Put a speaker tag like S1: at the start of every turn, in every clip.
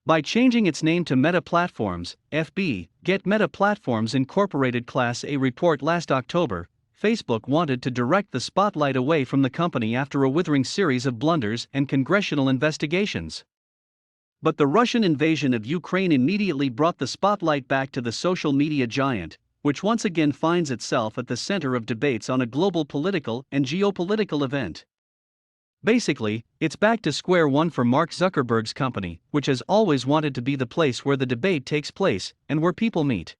S1: By changing its name to Meta Platforms, FB, Get Meta Platforms Incorporated Class A report last October, Facebook wanted to direct the spotlight away from the company after a withering series of blunders and congressional investigations. But the Russian invasion of Ukraine immediately brought the spotlight back to the social media giant, which once again finds itself at the center of debates on a global political and geopolitical event. Basically, it's back to square one for Mark Zuckerberg's company, which has always wanted to be the place where the debate takes place and where people meet.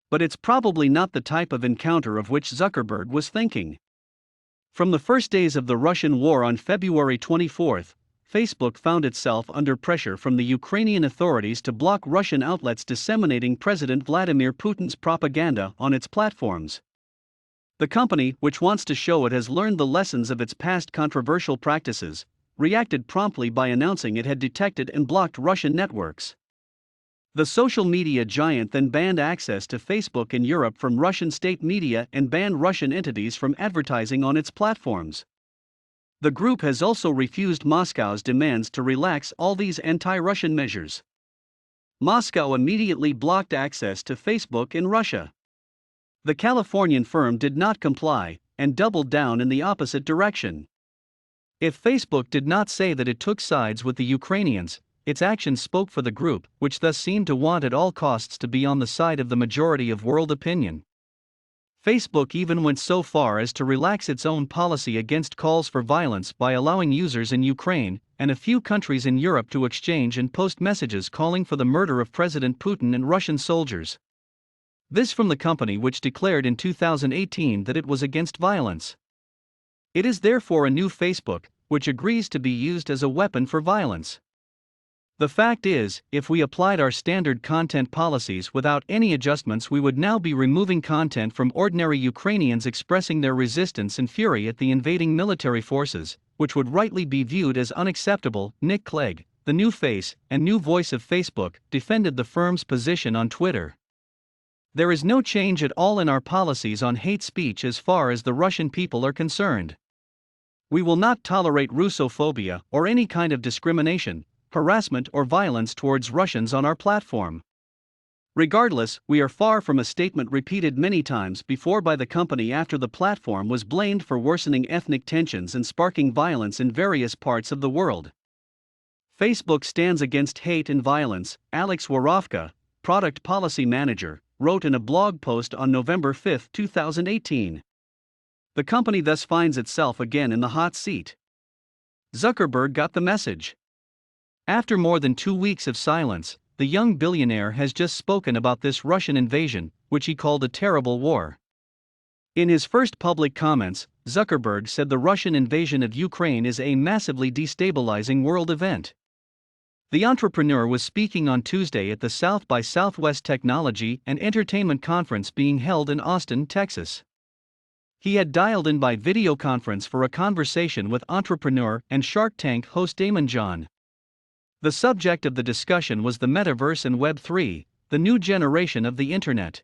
S1: But it's probably not the type of encounter of which Zuckerberg was thinking. From the first days of the Russian war on February 24, Facebook found itself under pressure from the Ukrainian authorities to block Russian outlets disseminating President Vladimir Putin's propaganda on its platforms. The company, which wants to show it has learned the lessons of its past controversial practices, reacted promptly by announcing it had detected and blocked Russian networks. The social media giant then banned access to Facebook in Europe from Russian state media and banned Russian entities from advertising on its platforms. The group has also refused Moscow's demands to relax all these anti-Russian measures. Moscow immediately blocked access to Facebook in Russia. The Californian firm did not comply and doubled down in the opposite direction. If Facebook did not say that it took sides with the Ukrainians, its actions spoke for the group, which thus seemed to want at all costs to be on the side of the majority of world opinion. Facebook even went so far as to relax its own policy against calls for violence by allowing users in Ukraine and a few countries in Europe to exchange and post messages calling for the murder of President Putin and Russian soldiers. This from the company which declared in 2018 that it was against violence. It is therefore a new Facebook, which agrees to be used as a weapon for violence. The fact is, if we applied our standard content policies without any adjustments, we would now be removing content from ordinary Ukrainians expressing their resistance and fury at the invading military forces, which would rightly be viewed as unacceptable. Nick Clegg, the new face and new voice of Facebook, defended the firm's position on Twitter. There is no change at all in our policies on hate speech as far as the Russian people are concerned. We will not tolerate Russophobia or any kind of discrimination, harassment or violence towards Russians on our platform. Regardless, we are far from a statement repeated many times before by the company after the platform was blamed for worsening ethnic tensions and sparking violence in various parts of the world. Facebook stands against hate and violence, Alex Warovka, product policy manager, wrote in a blog post on November 5, 2018. The company thus finds itself again in the hot seat. Zuckerberg got the message. After more than 2 weeks of silence, the young billionaire has just spoken about this Russian invasion, which he called a terrible war. In his first public comments, Zuckerberg said the Russian invasion of Ukraine is a massively destabilizing world event. The entrepreneur was speaking on Tuesday at the South by Southwest Technology and Entertainment Conference being held in Austin, Texas. He had dialed in by video conference for a conversation with entrepreneur and Shark Tank host Damon John. The subject of the discussion was the metaverse and Web3, the new generation of the internet.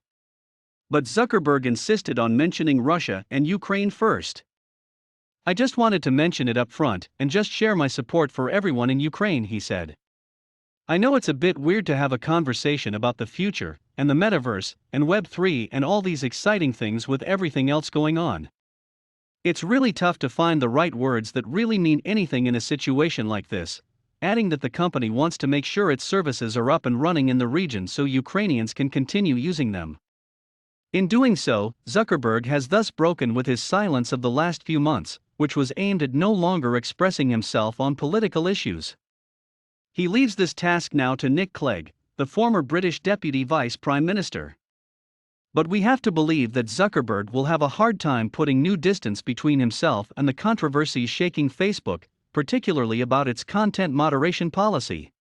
S1: But Zuckerberg insisted on mentioning Russia and Ukraine first. "I just wanted to mention it up front and just share my support for everyone in Ukraine," he said. "I know it's a bit weird to have a conversation about the future and the metaverse and Web3 and all these exciting things with everything else going on. It's really tough to find the right words that really mean anything in a situation like this," adding that the company wants to make sure its services are up and running in the region so Ukrainians can continue using them. In doing so, Zuckerberg has thus broken with his silence of the last few months, which was aimed at no longer expressing himself on political issues. He leaves this task now to Nick Clegg, the former British Deputy Vice Prime Minister. But we have to believe that Zuckerberg will have a hard time putting new distance between himself and the controversies shaking Facebook, particularly about its content moderation policy.